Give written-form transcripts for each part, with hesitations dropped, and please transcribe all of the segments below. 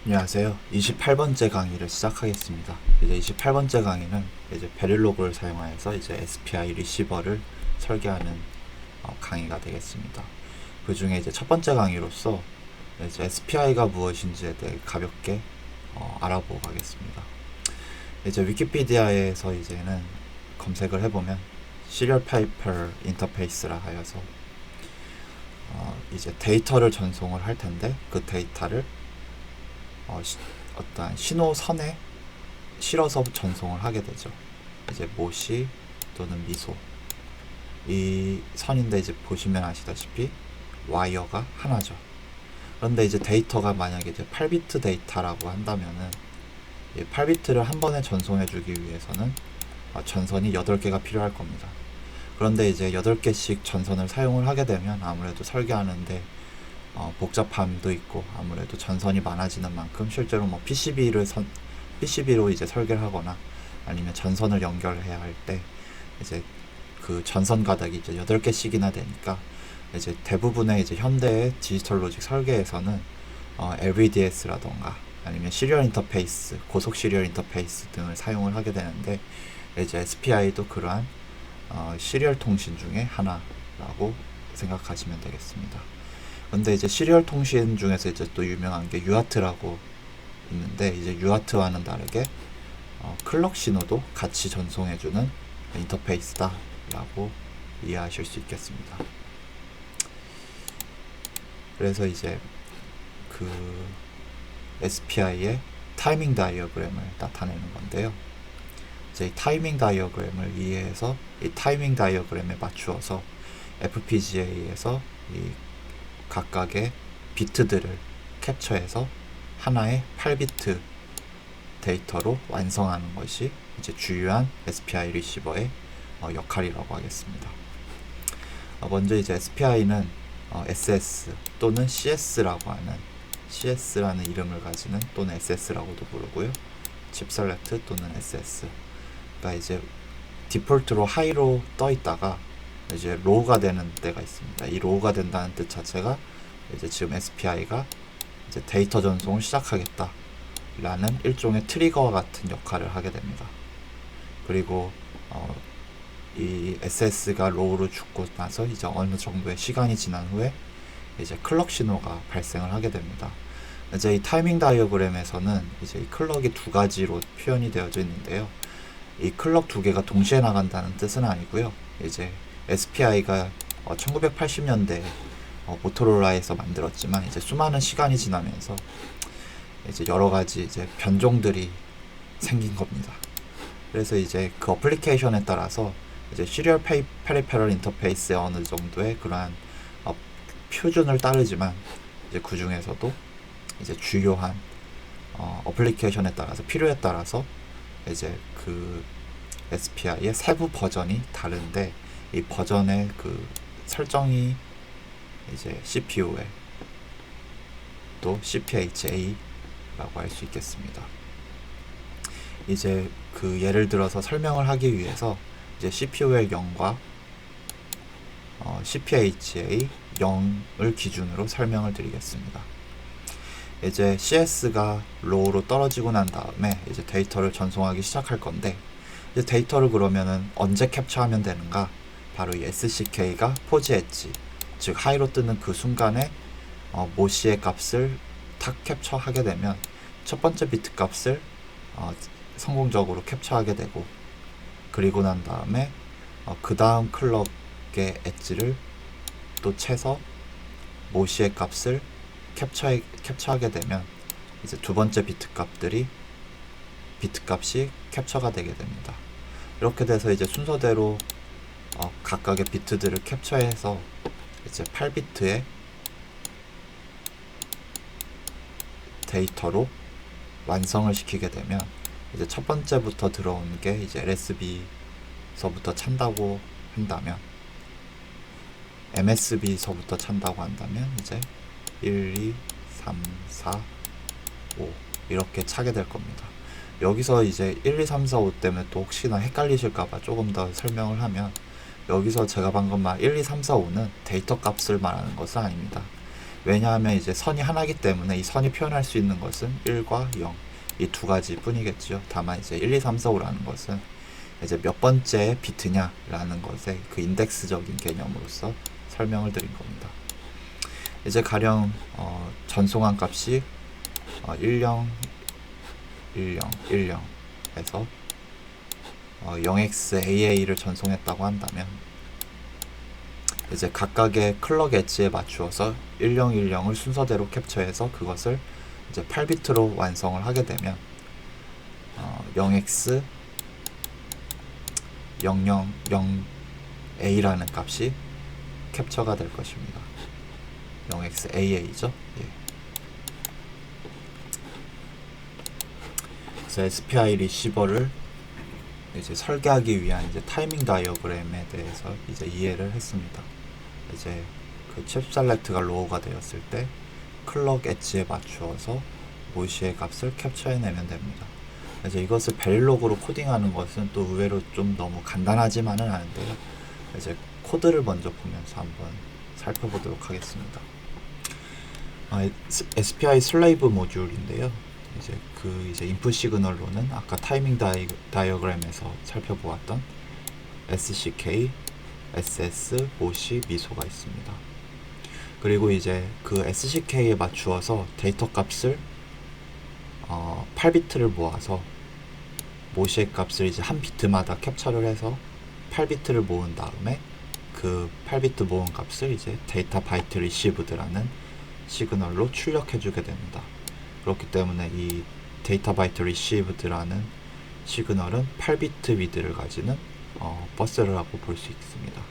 안녕하세요. 28번째 강의를 시작하겠습니다. 이제 28번째 강의는 이제 베릴로그를 사용하여서 이제 SPI 리시버를 설계하는 강의가 되겠습니다. 그 중에 이제 첫 번째 강의로서 이제 SPI가 무엇인지에 대해 가볍게 알아보고 가겠습니다. 이제 위키피디아에서 이제는 검색을 해보면 시리얼 파이퍼 인터페이스라 하여서 이제 데이터를 전송을 할 텐데 그 데이터를 어떤 신호선에 실어서 전송을 하게 되죠. 이제 모시 또는 미소 이 선인데 이제 보시면 아시다시피 와이어가 하나죠. 그런데 이제 데이터가 만약에 이제 8비트 데이터라고 한다면은 8비트를 한 번에 전송해주기 위해서는 전선이 8개가 필요할 겁니다. 그런데 이제 8개씩 전선을 사용을 하게 되면 아무래도 설계하는데 복잡함도 있고 아무래도 전선이 많아지는 만큼 실제로 뭐 PCB로 이제 설계를 하거나 아니면 전선을 연결해야 할 때 이제 그 전선 가닥이 이제 8개씩이나 되니까 이제 대부분의 이제 현대의 디지털 로직 설계에서는 LVDS라던가 아니면 시리얼 인터페이스, 고속 시리얼 인터페이스 등을 사용을 하게 되는데 이제 SPI도 그러한 시리얼 통신 중에 하나라고 생각하시면 되겠습니다. 근데 이제 시리얼 통신 중에서 이제 또 유명한 게 UART라고 있는데 이제 UART와는 다르게 클럭 신호도 같이 전송해주는 인터페이스다라고 이해하실 수 있겠습니다. 그래서 이제 그 SPI의 타이밍 다이어그램을 나타내는 건데요. 이제 이 타이밍 다이어그램을 이해해서 이 타이밍 다이어그램에 맞추어서 FPGA에서 이 각각의 비트들을 캡처해서 하나의 8비트 데이터로 완성하는 것이 이제 주요한 SPI 리시버의 역할이라고 하겠습니다. 먼저 이제 SPI는 SS 또는 CS라고 하는 CS라는 이름을 가지는 또는 SS라고도 부르고요. 칩 셀렉트 또는 SS. 그러니까 이제 디폴트로 하이로 떠 있다가 이제 로우가 되는 때가 있습니다. 이 로우가 된다는 뜻 자체가 이제 지금 SPI가 이제 데이터 전송을 시작하겠다 라는 일종의 트리거 같은 역할을 하게 됩니다. 그리고 이 SS가 로우로 죽고 나서 이제 어느 정도의 시간이 지난 후에 이제 클럭 신호가 발생을 하게 됩니다. 이제 이 타이밍 다이어그램에서는 이제 이 클럭이 두 가지로 표현이 되어져 있는데요. 이 클럭 두 개가 동시에 나간다는 뜻은 아니고요. 이제 SPI가 1980년대 모토로라에서 만들었지만 이제 수많은 시간이 지나면서 이제 여러 가지 이제 변종들이 생긴 겁니다. 그래서 이제 그 어플리케이션에 따라서 이제 시리얼 페리페럴 인터페이스의 어느 정도의 그러한 표준을 따르지만 이제 그 중에서도 이제 주요한 어플리케이션에 따라서 필요에 따라서 이제 그 SPI의 세부 버전이 다른데 이 버전의 그 설정이 이제 CPU에 또 CPHA라고 할 수 있겠습니다. 이제 그 예를 들어서 설명을 하기 위해서 이제 CPU의 0과 CPHA 0을 기준으로 설명을 드리겠습니다. 이제 CS가 로우로 떨어지고 난 다음에 이제 데이터를 전송하기 시작할 건데 이제 데이터를 그러면은 언제 캡처하면 되는가? 바로 이 SCK가 포지했지, 즉 하이로 뜨는 그 순간에 모시의 값을 탁 캡처하게 되면 첫 번째 비트 값을 성공적으로 캡처하게 되고, 그리고 난 다음에 그 다음 클럭의 엣지를 또 채서 모시의 값을 캡처하게 되면 이제 두 번째 비트 값이 캡처가 되게 됩니다. 이렇게 돼서 이제 순서대로 각각의 비트들을 캡처해서 이제 8비트의 데이터로 완성을 시키게 되면 이제 첫 번째부터 들어오는 게 이제 LSB서부터 찬다고 한다면, MSB서부터 찬다고 한다면 이제 1, 2, 3, 4, 5 이렇게 차게 될 겁니다. 여기서 이제 1, 2, 3, 4, 5 때문에 또 혹시나 헷갈리실까봐 조금 더 설명을 하면, 여기서 제가 방금 말 1, 2, 3, 4, 5는 데이터 값을 말하는 것은 아닙니다. 왜냐하면 이제 선이 하나이기 때문에 이 선이 표현할 수 있는 것은 1과 0 이 두 가지 뿐이겠죠. 다만 이제 1, 2, 3, 4, 5라는 것은 이제 몇 번째 비트냐라는 것의 그 인덱스적인 개념으로서 설명을 드린 겁니다. 이제 가령 전송한 값이 10, 10, 10에서 0xaa를 전송했다고 한다면 이제 각각의 클럭 엣지에 맞추어서 1010을 순서대로 캡처해서 그것을 이제 8비트로 완성을 하게 되면 0x 000a라는 값이 캡처가 될 것입니다. 0xaa죠. 예. 그래서 SPI 리시버를 이제 설계하기 위한 이제 타이밍 다이어그램에 대해서 이제 이해를 했습니다. 이제 그 칩 셀렉트가 로우가 되었을 때 클럭 엣지에 맞추어서 모시의 값을 캡처해내면 됩니다. 이제 이것을 베릴로그로 코딩하는 것은 또 의외로 좀 너무 간단하지만은 않은데요. 이제 코드를 먼저 보면서 한번 살펴보도록 하겠습니다. SPI 슬레이브 모듈인데요. 이제 인풋 시그널로는 아까 타이밍 다이어그램에서 살펴보았던 SCK, SS, 모시, 미소가 있습니다. 그리고 이제 그 SCK에 맞추어서 데이터 값을 8비트를 모아서 모시의 값을 이제 한 비트마다 캡처를 해서 8비트를 모은 다음에 그 8비트 모은 값을 이제 데이터 바이트 리시브드라는 시그널로 출력해 주게 됩니다. 그렇기 때문에 이 데이터 바이트 리시브드라는 시그널은 8비트 위드를 가지는 버스라고 볼 수 있습니다.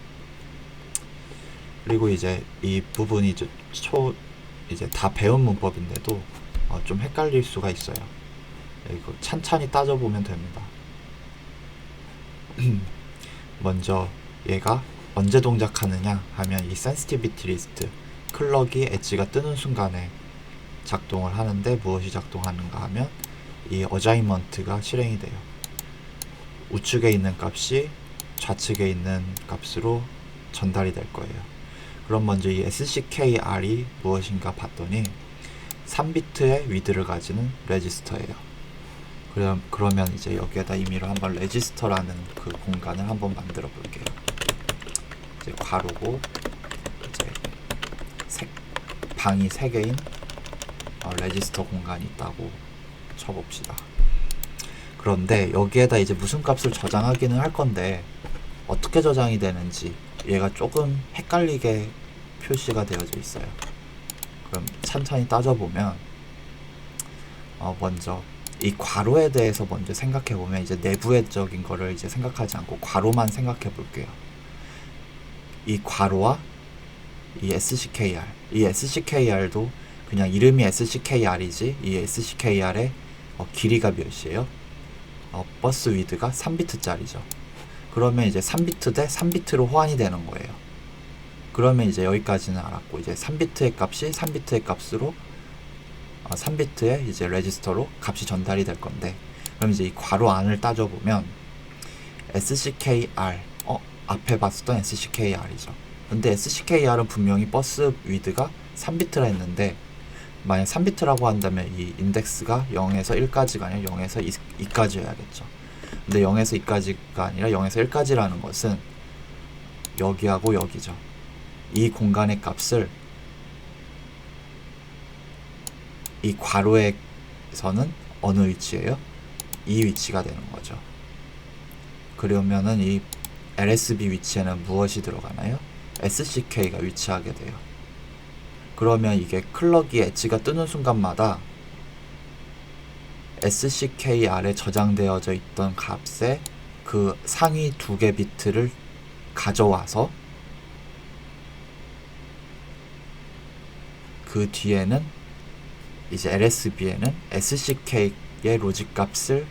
그리고 이제 이 부분이 이제 다 배운 문법인데도 좀 헷갈릴 수가 있어요. 이거 찬찬히 따져보면 됩니다. 먼저 얘가 언제 동작하느냐 하면 이 센시티비티 리스트 클럭이 엣지가 뜨는 순간에 작동을 하는데 무엇이 작동하는가 하면 이 어자인먼트가 실행이 돼요. 우측에 있는 값이 좌측에 있는 값으로 전달이 될 거예요. 그럼 먼저 이 SCKR이 무엇인가 봤더니 3비트의 위드를 가지는 레지스터예요. 그러면 이제 여기에다 임의로 한번 레지스터라는 그 공간을 한번 만들어 볼게요. 이제 괄호고 이제 방이 3개인 레지스터 공간이 있다고 쳐봅시다. 그런데 여기에다 이제 무슨 값을 저장하기는 할 건데 어떻게 저장이 되는지 얘가 조금 헷갈리게 표시가 되어져 있어요. 그럼 천천히 따져보면 먼저 이 괄호에 대해서 먼저 생각해보면 이제 내부적인 거를 이제 생각하지 않고 괄호만 생각해 볼게요. 이 괄호와 이 SCKR, 이 SCKR도 그냥 이름이 SCKR이지 이 SCKR의 길이가 몇이에요? 버스 위드가 3비트짜리죠. 그러면 이제 3비트 대 3비트로 호환이 되는 거예요. 그러면 이제 여기까지는 알았고 이제 3비트의 값이 3비트의 값으로 3비트의 이제 레지스터로 값이 전달이 될 건데 그럼 이제 이 괄호 안을 따져보면 SCKR 앞에 봤었던 SCKR이죠. 근데 SCKR은 분명히 버스 위드가 3비트라 했는데 만약 3비트라고 한다면 이 인덱스가 0에서 1까지가 아니라 0에서 2까지여야겠죠. 근데 0에서 2까지가 아니라 0에서 1까지라는 것은 여기하고 여기죠. 이 공간의 값을 이 괄호에서는 어느 위치예요? 이 위치가 되는 거죠. 그러면은 이 LSB 위치에는 무엇이 들어가나요? SCK가 위치하게 돼요. 그러면 이게 클럭이 엣지가 뜨는 순간마다 SCKR에 저장되어져 있던 값의 그 상위 2개 비트를 가져와서 그 뒤에는 이제 LSB에는 SCK의 로직 값을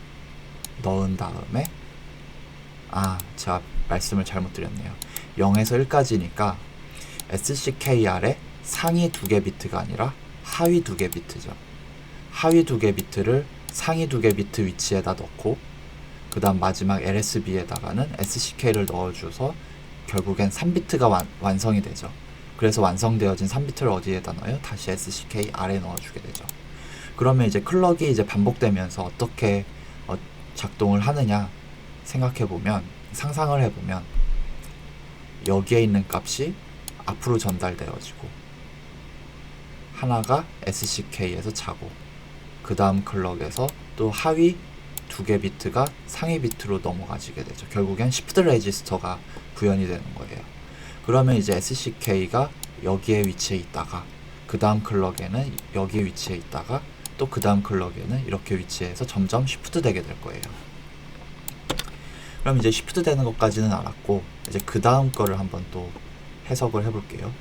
넣은 다음에 제가 말씀을 잘못 드렸네요. 0에서 1까지니까 SCKR의 상위 2개 비트가 아니라 하위 2개 비트죠. 하위 2개 비트를 상위 2개 비트 위치에다 넣고 그 다음 마지막 LSB에다가는 SCK를 넣어줘서 결국엔 3비트가 완성이 되죠. 그래서 완성되어진 3비트를 어디에다 넣어요? 다시 SCK R에 넣어주게 되죠. 그러면 이제 클럭이 이제 반복되면서 어떻게 작동을 하느냐 생각해보면, 상상을 해보면, 여기에 있는 값이 앞으로 전달되어지고 하나가 SCK에서 자고, 그 다음 클럭에서 또 하위 2개 비트가 상위 비트로 넘어가지게 되죠. 결국엔 시프트 레지스터가 구현이 되는 거예요. 그러면 이제 SCK가 여기에 위치해 있다가 그 다음 클럭에는 여기 위치해 있다가 또 그 다음 클럭에는 이렇게 위치해서 점점 시프트 되게 될 거예요. 그럼 이제 시프트 되는 것까지는 알았고, 이제 그 다음 거를 한번 또 해석을 해볼게요.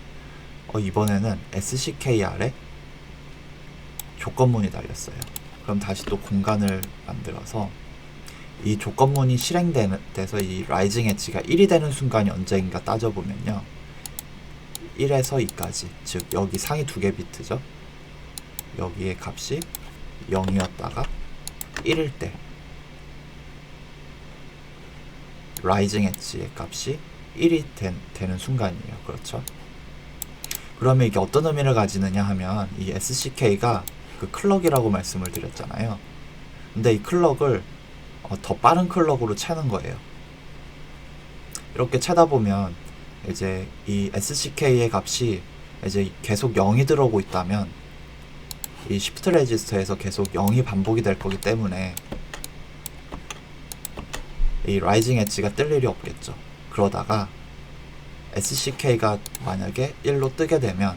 이번에는 SCKR에 조건문이 달렸어요. 그럼 다시 또 공간을 만들어서 이 조건문이 실행돼서 이 라이징 엣지가 1이 되는 순간이 언제인가 따져보면요, 1에서 2까지, 즉 여기 상위 2개 비트죠. 여기의 값이 0이었다가 1일 때 라이징 엣지의 값이 1이 되는 순간이에요. 그렇죠? 그러면 이게 어떤 의미를 가지느냐 하면, 이 SCK가 그 클럭이라고 말씀을 드렸잖아요. 근데 이 클럭을 더 빠른 클럭으로 채는 거예요. 이렇게 채다 보면 이제 이 SCK의 값이 이제 계속 0이 들어오고 있다면 이 시프트 레지스터에서 계속 0이 반복이 될 거기 때문에 이 라이징 엣지가 뜰 일이 없겠죠. 그러다가 SCK가 만약에 1로 뜨게 되면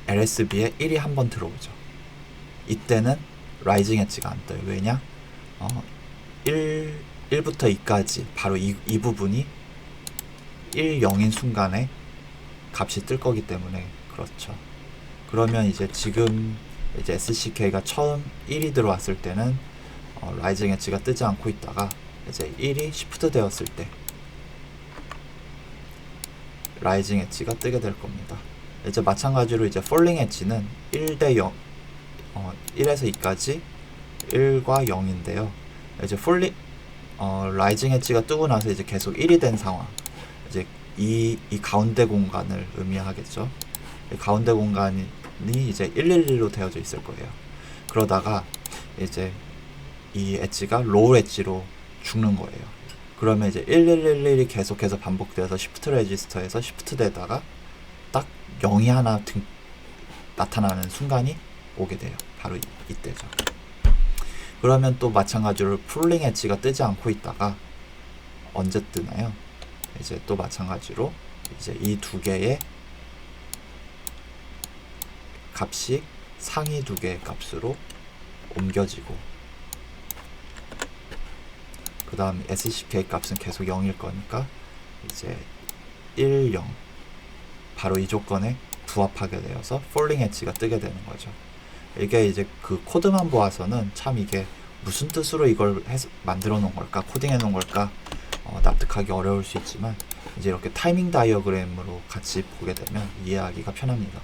LSB에 1이 한번 들어오죠. 이때는 라이징 엣지가 안 떠요. 왜냐? 1부터 2까지 바로 이 부분이 1, 0인 순간에 값이 뜰 거기 때문에 그렇죠. 그러면 이제 지금 이제 SCK가 처음 1이 들어왔을 때는 라이징 엣지가 뜨지 않고 있다가 이제 1이 시프트 되었을 때 라이징 엣지가 뜨게 될 겁니다. 이제 마찬가지로 이제 폴링 엣지는 1대 0, 1에서 2까지 1과 0인데요. 이제 라이징 엣지가 뜨고 나서 이제 계속 1이 된 상황, 이제 이 가운데 공간을 의미하겠죠. 이 가운데 공간이 이제 111로 되어져 있을 거예요. 그러다가 이제 이 엣지가 로우 엣지로 죽는 거예요. 그러면 이제 1111이 계속해서 반복되어서 시프트 레지스터에서 시프트 되다가 딱 0이 하나 나타나는 순간이 오게 돼요. 바로 이때죠. 그러면 또 마찬가지로 폴링 엣지가 뜨지 않고 있다가 언제 뜨나요? 이제 또 마찬가지로 이제 이 두 개의 값이 상위 두 개의 값으로 옮겨지고, 그 다음 SCK 값은 계속 0일 거니까 이제 1, 0, 바로 이 조건에 부합하게 되어서 폴링 엣지가 뜨게 되는 거죠. 이게 이제 그 코드만 보아서는 참 이게 무슨 뜻으로 이걸 만들어 놓은 걸까, 코딩해 놓은 걸까 납득하기 어려울 수 있지만, 이제 이렇게 타이밍 다이어그램으로 같이 보게 되면 이해하기가 편합니다.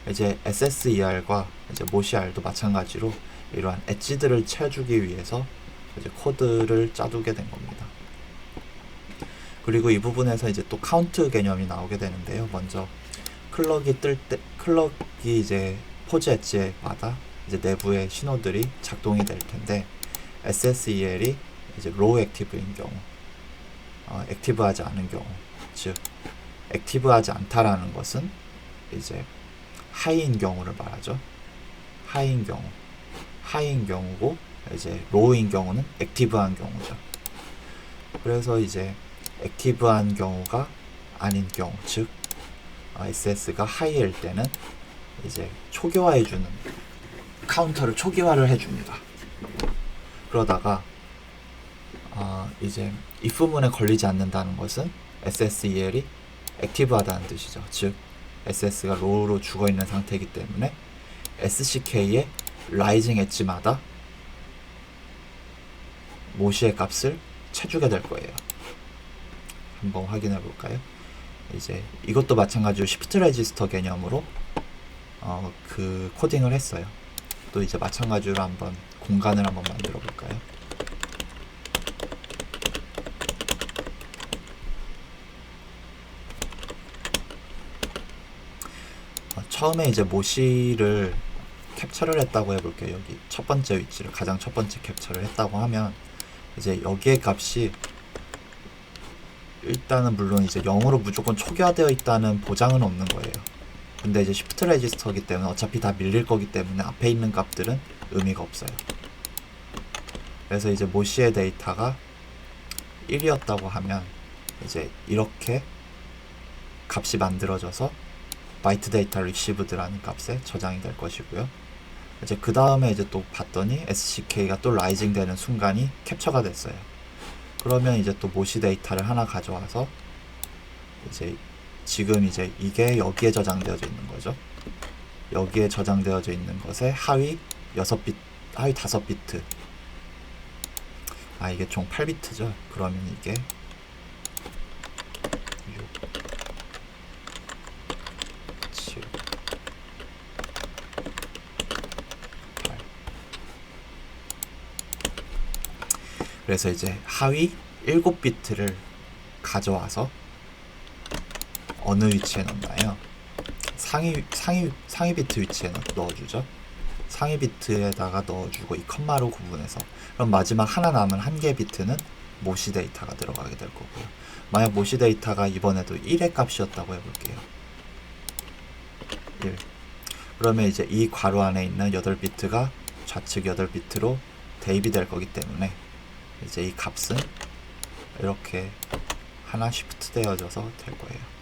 이제 SSER과 이제 MOSIR도 마찬가지로 이러한 엣지들을 채주기 위해서 이제 코드를 짜두게 된 겁니다. 그리고 이 부분에서 이제 또 카운트 개념이 나오게 되는데요. 먼저 클럭이 이제 포즈 엣지마다 이제 내부의 신호들이 작동이 될 텐데, SSEL이 이제 로우 액티브인 경우, 액티브하지 않은 경우, 즉 액티브하지 않다라는 것은 이제 하이인 경우를 말하죠. 하이인 경우고, 이제 로우인 경우는 액티브한 경우죠. 그래서 이제 액티브한 경우가 아닌 경우, 즉 SS가 하이일 때는 이제 초기화해주는, 카운터를 초기화를 해줍니다. 그러다가 이제 if문에 걸리지 않는다는 것은 SSEL이 액티브하다는 뜻이죠. 즉 SS가 로우로 죽어있는 상태이기 때문에 SCK의 라이징 엣지마다 모시의 값을 채주게 될 거예요. 한번 확인해 볼까요? 이제 이것도 마찬가지로 시프트 레지스터 개념으로 그 코딩을 했어요. 또 이제 마찬가지로 한번 공간을 한번 만들어 볼까요? 처음에 이제 모시를 캡처를 했다고 해볼게요. 여기 첫 번째 위치를 가장 첫 번째 캡처를 했다고 하면 이제 여기에 값이 일단은 물론 이제 0으로 무조건 초기화되어 있다는 보장은 없는 거예요. 근데 이제 시프트 레지스터이기 때문에 어차피 다 밀릴 거기 때문에 앞에 있는 값들은 의미가 없어요. 그래서 이제 모시의 데이터가 1이었다고 하면 이제 이렇게 값이 만들어져서 바이트 데이터 리시브드라는 값에 저장이 될 것이고요. 이제 그 다음에 이제 또 봤더니 SCK가 또 라이징 되는 순간이 캡처가 됐어요. 그러면 이제 또 모시 데이터를 하나 가져와서 이제 지금 이제 이게 여기에 저장되어져 있는 거죠. 여기에 저장되어져 있는 것에 하위 6비트, 하위 5비트. 아, 이게 총 8비트죠. 그러면 이게 6, 7, 8. 그래서 이제 하위 7비트를 가져와서 어느 위치에 넣나요? 상위 비트 위치에 넣어주죠. 상위 비트에다가 넣어주고 이 컴마로 구분해서, 그럼 마지막 하나 남은 한 개 비트는 모시 데이터가 들어가게 될 거고요. 만약 모시 데이터가 이번에도 1의 값이었다고 해볼게요. 1. 그러면 이제 이 괄호 안에 있는 8비트가 좌측 8비트로 대입이 될 거기 때문에 이제 이 값은 이렇게 하나 시프트 되어져서 될 거예요.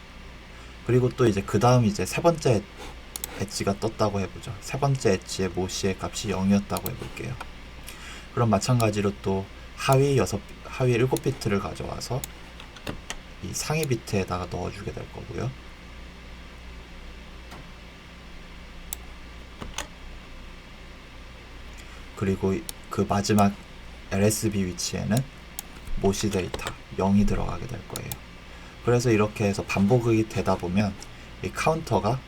그리고 또 이제 그 다음 이제 세 번째 엣지가 떴다고 해보죠. 세 번째 엣지의 모시의 값이 0이었다고 해볼게요. 그럼 마찬가지로 또 하위 7비트를 가져와서 이 상위 비트에다가 넣어주게 될 거고요. 그리고 그 마지막 LSB 위치에는 모시 데이터 0이 들어가게 될 거예요. 그래서 이렇게 해서 반복이 되다 보면 이 카운터가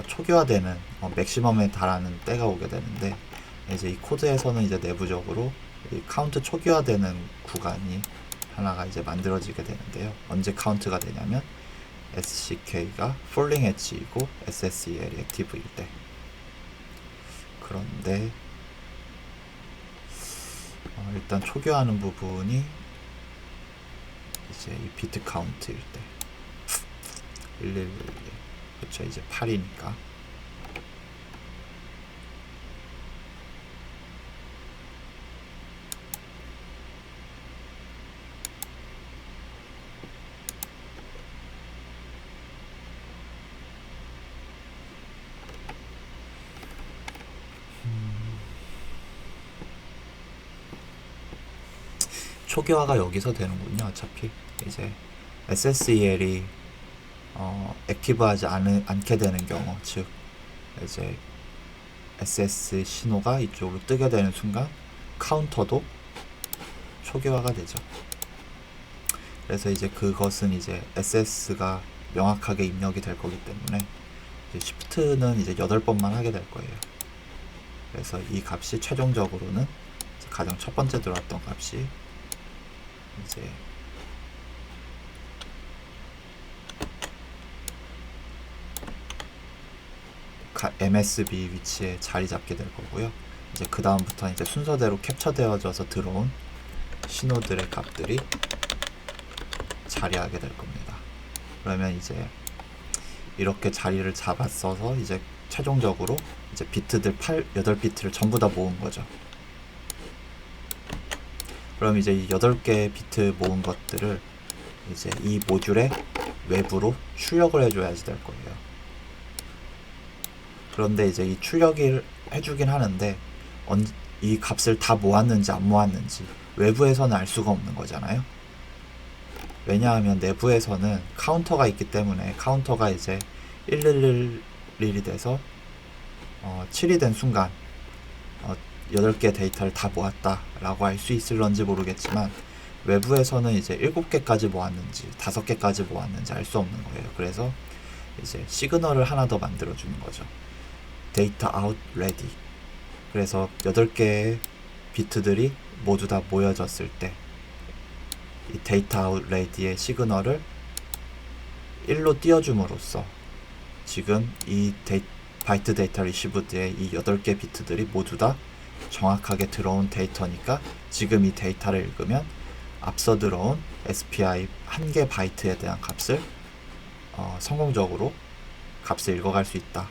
초기화되는 맥시멈에 달하는 때가 오게 되는데, 이제 이 코드에서는 이제 내부적으로 이 카운트 초기화되는 구간이 하나가 이제 만들어지게 되는데요. 언제 카운트가 되냐면 SCK가 falling edge이고 SSEL이 액티브일 때. 그런데 일단 초기화하는 부분이 이제 이 비트 카운트일 때 1111, 그쵸, 이제 8이니까. 초기화가 여기서 되는군요. 어차피 이제 SSEL이 액티브하지 않게 되는 경우, 즉 이제 SS 신호가 이쪽으로 뜨게 되는 순간 카운터도 초기화가 되죠. 그래서 이제 그것은 이제 SS가 명확하게 입력이 될 거기 때문에 이제 시프트는 이제 8번만 하게 될 거예요. 그래서 이 값이 최종적으로는 가장 첫 번째 들어왔던 값이 이제 MSB 위치에 자리 잡게 될 거고요. 이제 그 다음부터 이제 순서대로 캡처되어져서 들어온 신호들의 값들이 자리하게 될 겁니다. 그러면 이제 이렇게 자리를 잡았어서 이제 최종적으로 이제 비트들 8비트를 전부 다 모은 거죠. 그럼 이제 이 8개의 비트 모은 것들을 이제 이 모듈의 외부로 출력을 해줘야지 될 거예요. 그런데 이제 이 출력을 해주긴 하는데 이 값을 다 모았는지 안 모았는지 외부에서는 알 수가 없는 거잖아요. 왜냐하면 내부에서는 카운터가 있기 때문에 카운터가 이제 111이 돼서 7이 된 순간 8개 데이터를 다 모았다 라고 할 수 있을런지 모르겠지만, 외부에서는 이제 7개까지 모았는지 5개까지 모았는지 알 수 없는 거예요. 그래서 이제 시그널을 하나 더 만들어 주는 거죠. 데이터 아웃 레디. 그래서 8개의 비트들이 모두 다 모여졌을 때 이 데이터 아웃 레디의 시그널을 1로 띄워줌으로써 지금 이 바이트 데이터 리시브드의 이 8개 비트들이 모두 다 정확하게 들어온 데이터니까 지금 이 데이터를 읽으면 앞서 들어온 SPI 1개 바이트에 대한 값을 성공적으로 값을 읽어갈 수 있다.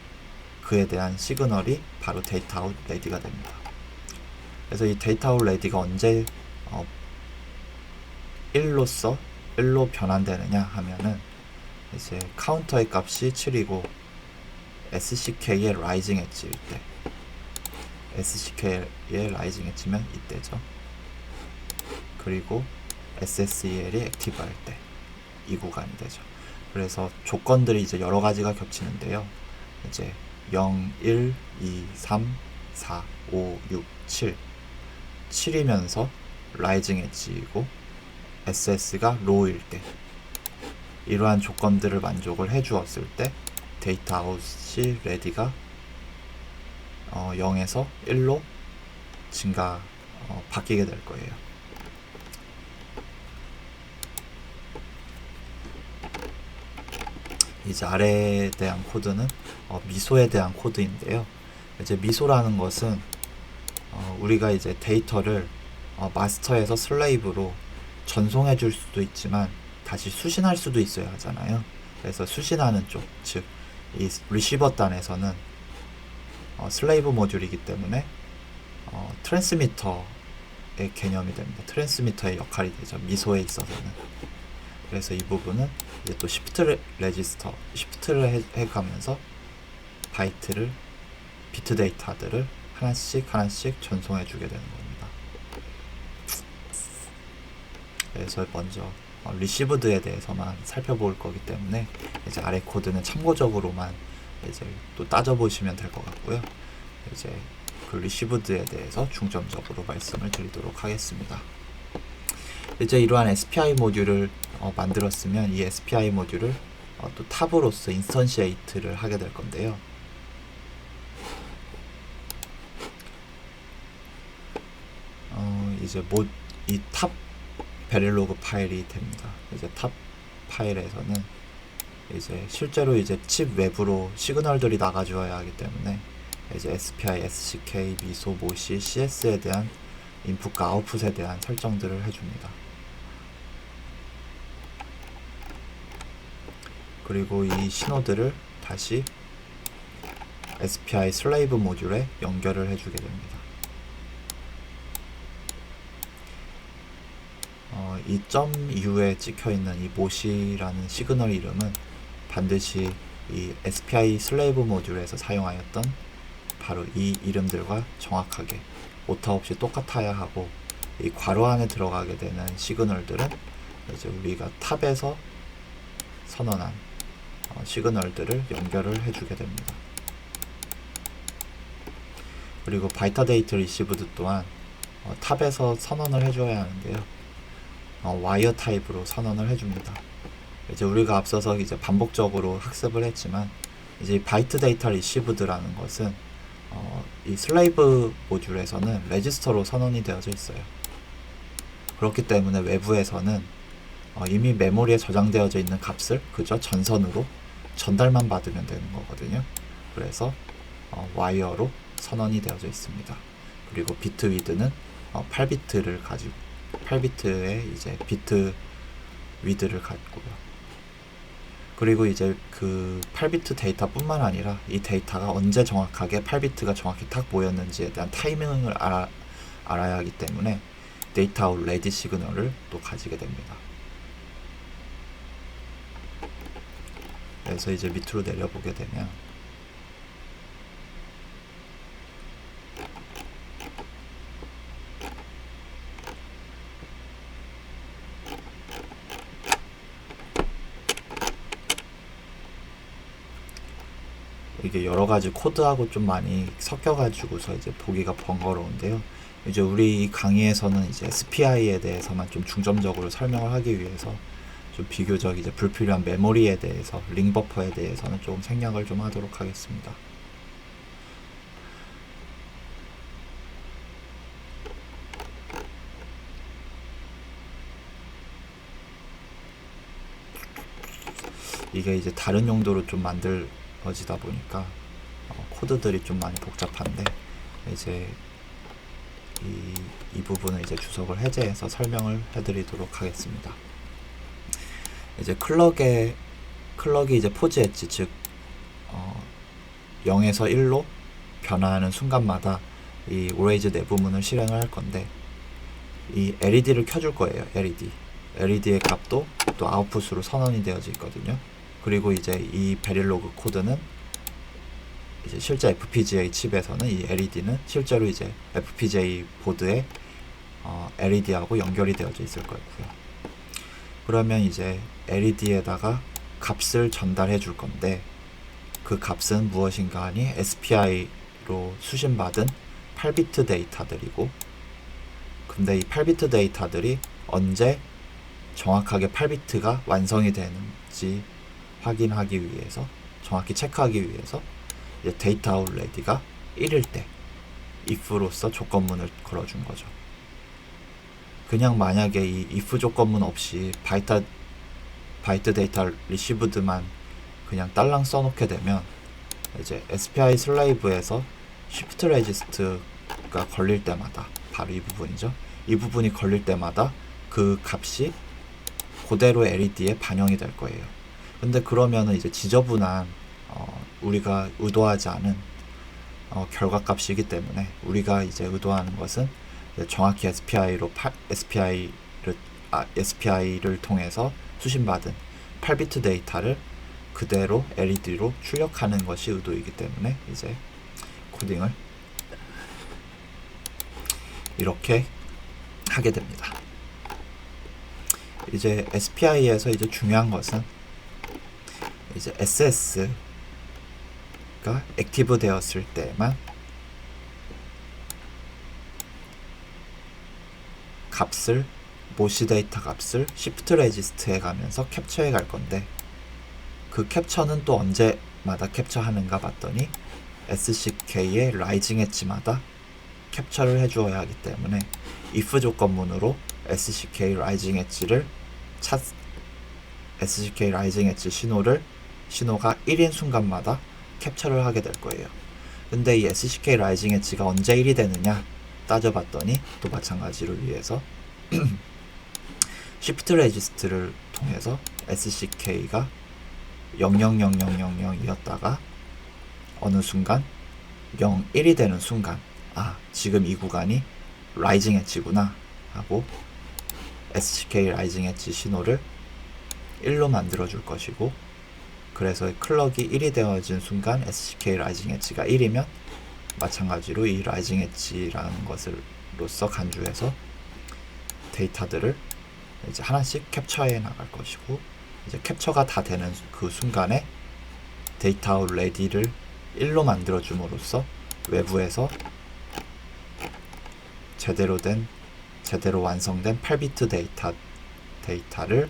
그에 대한 시그널이 바로 데이터 아웃 레디가 됩니다. 그래서 이 데이터 아웃 레디가 언제 1로 변환되느냐 하면은 이제 카운터의 값이 7이고 SCK의 라이징 엣지일 때, SCK의 라이징 엣지면 이때죠. 그리고 SSEL이 액티브 할 때 이 구간이 되죠. 그래서 조건들이 이제 여러 가지가 겹치는데요. 이제 0, 1, 2, 3, 4, 5, 6, 7 7이면서 라이징 엣지이고 SS가 로우일 때, 이러한 조건들을 만족을 해주었을 때 데이터 아웃이 레디가 0에서 1로 바뀌게 될 거예요. 이제 아래에 대한 코드는 미소에 대한 코드인데요. 이제 미소라는 것은 우리가 이제 데이터를 마스터에서 슬레이브로 전송해 줄 수도 있지만 다시 수신할 수도 있어야 하잖아요. 그래서 수신하는 쪽, 즉 이 리시버 단에서는 슬레이브 모듈이기 때문에 트랜스미터의 개념이 됩니다. 트랜스미터의 역할이 되죠. 미소에 있어서는. 그래서 이 부분은 이제 또 시프트를 해가면서 비트 데이터들을 하나씩 전송해 주게 되는 겁니다. 그래서 먼저 리시브드에 대해서만 살펴볼 거기 때문에 이제 아래 코드는 참고적으로만 이제 또 따져보시면 될 것 같고요. 이제 그 리시브드에 대해서 중점적으로 말씀을 드리도록 하겠습니다. 이제 이러한 SPI 모듈을 만들었으면 이 SPI 모듈을 또 탑으로서 인스턴시에이트를 하게 될 건데요. 이제 이 탑 베릴로그 파일이 됩니다. 이제 탑 파일에서는 이제 실제로 이제 칩 외부로 시그널들이 나가줘야 하기 때문에 이제 SPI, SCK, 미소, 모시, CS에 대한 인풋과 아웃풋에 대한 설정들을 해줍니다. 그리고 이 신호들을 다시 SPI 슬레이브 모듈에 연결을 해주게 됩니다. 이 .u에 찍혀있는 이 모시라는 시그널 이름은 반드시 이 SPI 슬레이브 모듈에서 사용하였던 바로 이 이름들과 정확하게 오타 없이 똑같아야 하고, 이 괄호 안에 들어가게 되는 시그널들은 이제 우리가 탑에서 선언한 시그널들을 연결을 해주게 됩니다. 그리고 바이트 데이터 리시브드 또한 탑에서 선언을 해줘야 하는데요. 와이어 타입으로 선언을 해줍니다. 이제 우리가 앞서서 이제 반복적으로 학습을 했지만 이제 바이트 데이터 리시브드라는 것은 이 슬레이브 모듈에서는 레지스터로 선언이 되어져 있어요. 그렇기 때문에 외부에서는 이미 메모리에 저장되어져 있는 값을 그저 전선으로 전달만 받으면 되는 거거든요. 그래서 와이어로 선언이 되어져 있습니다. 그리고 비트 위드는 8비트를 가지고 8비트의 이제 비트 위드를 갖고요. 그리고 이제 그 8비트 데이터뿐만 아니라 이 데이터가 언제 정확하게 8비트가 정확히 딱 모였는지에 대한 타이밍을 알아야 하기 때문에 데이터 아웃 레디 시그널을 또 가지게 됩니다. 그래서 이제 밑으로 내려보게 되면 이게 여러 가지 코드하고 좀 많이 섞여가지고서 이제 보기가 번거로운데요. 이제 우리 강의에서는 이제 SPI에 대해서만 좀 중점적으로 설명을 하기 위해서 좀 비교적 이제 불필요한 메모리에 대해서, 링 버퍼에 대해서는 좀 생략을 좀 하도록 하겠습니다. 이게 이제 다른 용도로 좀 만들 이루어지다 보니까 코드들이 좀 많이 복잡한데, 이제 이 부분을 이제 주석을 해제해서 설명을 해드리도록 하겠습니다. 이제 클럭이 이제 포즈 엣지, 즉 0에서 1로 변화하는 순간마다 이 오레이즈 내부문을 실행을 할 건데, 이 LED를 켜줄 거예요. LED의 값도 또 아웃풋으로 선언이 되어져 있거든요. 그리고 이제 이 베릴로그 코드는 이제 실제 FPGA 칩에서는 이 LED는 실제로 이제 FPGA 보드에 LED하고 연결이 되어져 있을 거고요. 그러면 이제 LED에다가 값을 전달해 줄 건데, 그 값은 무엇인가 하니 SPI로 수신받은 8비트 데이터들이고, 근데 이 8비트 데이터들이 언제 정확하게 8비트가 완성이 되는지 확인하기 위해서, 정확히 체크하기 위해서 이제 데이터 아웃 레디가 1일 때 if로서 조건문을 걸어준 거죠. 그냥 만약에 이 if 조건문 없이 바이트 데이터 리시브드만 그냥 딸랑 써놓게 되면, 이제 SPI 슬레이브에서 shift 레지스트가 걸릴 때마다, 바로 이 부분이죠. 이 부분이 걸릴 때마다 그 값이 그대로 LED에 반영이 될 거예요. 근데 그러면은 이제 지저분한 우리가 의도하지 않은 결과값이기 때문에, 우리가 이제 의도하는 것은 정확히 SPI를 통해서 수신받은 8비트 데이터를 그대로 LED로 출력하는 것이 의도이기 때문에 이제 코딩을 이렇게 하게 됩니다. 이제 SPI에서 이제 중요한 것은 이제 SS가 액티브 되었을 때만 모시 데이터 값을 시프트 레지스트에 가면서 캡처해 갈 건데, 그 캡처는 또 언제마다 캡처하는가 봤더니 SCK의 라이징 엣지마다 캡처를 해주어야 하기 때문에 if 조건문으로 SCK 라이징 엣지를 SCK 라이징 엣지 신호가 1인 순간마다 캡처를 하게 될 거예요. 근데 이 SCK 라이징 엣지가 언제 1이 되느냐 따져봤더니 또 마찬가지로 위해서 시프트 레지스트를 통해서 SCK가 000000이었다가 어느 순간 01이 되는 순간, 지금 이 구간이 라이징 엣지구나 하고 SCK 라이징 엣지 신호를 1로 만들어 줄 것이고, 그래서 클럭이 1이 되어진 순간 SCK 라이징 엣지가 1이면 마찬가지로 이 라이징 엣지라는 것으로서 간주해서 데이터들을 이제 하나씩 캡처해 나갈 것이고, 이제 캡처가 다 되는 그 순간에 데이터 아웃 레디를 1로 만들어 줌으로써 외부에서 제대로 완성된 8비트 데이터를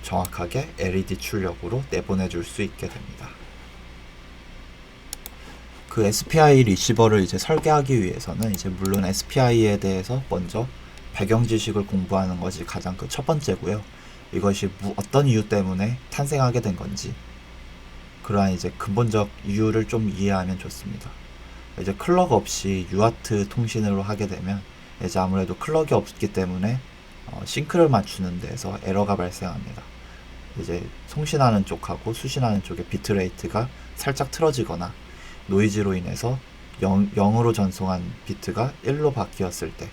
정확하게 LED 출력으로 내보내줄 수 있게 됩니다. 그 SPI 리시버를 이제 설계하기 위해서는 이제 물론 SPI에 대해서 먼저 배경 지식을 공부하는 것이 가장 그 첫 번째고요. 이것이 어떤 이유 때문에 탄생하게 된 건지, 그러한 이제 근본적 이유를 좀 이해하면 좋습니다. 이제 클럭 없이 UART 통신으로 하게 되면 이제 아무래도 클럭이 없기 때문에 싱크를 맞추는 데서 에러가 발생합니다. 이제 송신하는 쪽하고 수신하는 쪽의 비트레이트가 살짝 틀어지거나 노이즈로 인해서 0으로 전송한 비트가 1로 바뀌었을 때,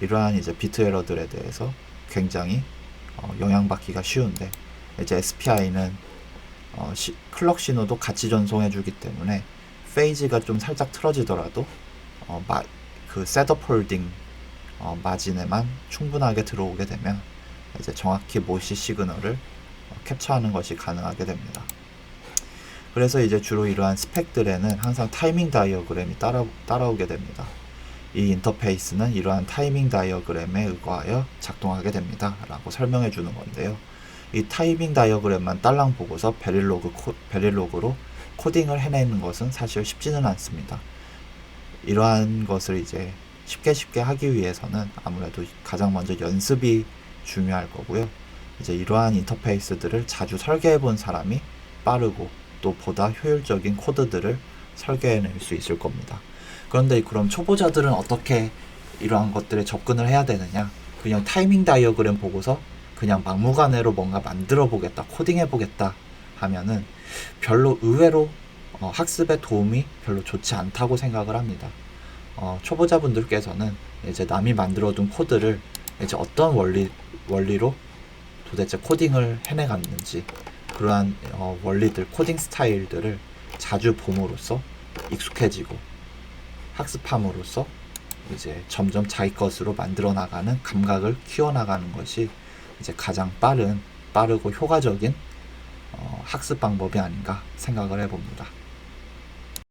이러한 이제 비트 에러들에 대해서 굉장히 영향받기가 쉬운데, 이제 SPI는 클럭 신호도 같이 전송해 주기 때문에 페이지가 좀 살짝 틀어지더라도 그 셋업 홀딩 마진에만 충분하게 들어오게 되면 이제 정확히 모시 시그널을 캡처하는 것이 가능하게 됩니다. 그래서 이제 주로 이러한 스펙들에는 항상 타이밍 다이어그램이 따라오게 됩니다. 이 인터페이스는 이러한 타이밍 다이어그램에 의거하여 작동하게 됩니다 라고 설명해 주는 건데요. 이 타이밍 다이어그램만 딸랑 보고서 베릴로그로 코딩을 해내는 것은 사실 쉽지는 않습니다. 이러한 것을 이제 쉽게 하기 위해서는 아무래도 가장 먼저 연습이 중요할 거고요. 이제 이러한 인터페이스들을 자주 설계해 본 사람이 빠르고 또 보다 효율적인 코드들을 설계해낼 수 있을 겁니다. 그런데 그럼 초보자들은 어떻게 이러한 것들에 접근을 해야 되느냐? 그냥 타이밍 다이어그램 보고서 그냥 막무가내로 뭔가 만들어 보겠다, 코딩해 보겠다 하면은 별로 의외로 학습에 도움이 별로 좋지 않다고 생각을 합니다. 초보자분들께서는 이제 남이 만들어둔 코드를 이제 어떤 원리로 도대체 코딩을 해내갔는지 그러한 원리들, 코딩 스타일들을 자주 봄으로써 익숙해지고 학습함으로써 이제 점점 자기 것으로 만들어 나가는 감각을 키워나가는 것이 이제 가장 빠르고 효과적인 학습 방법이 아닌가 생각을 해봅니다.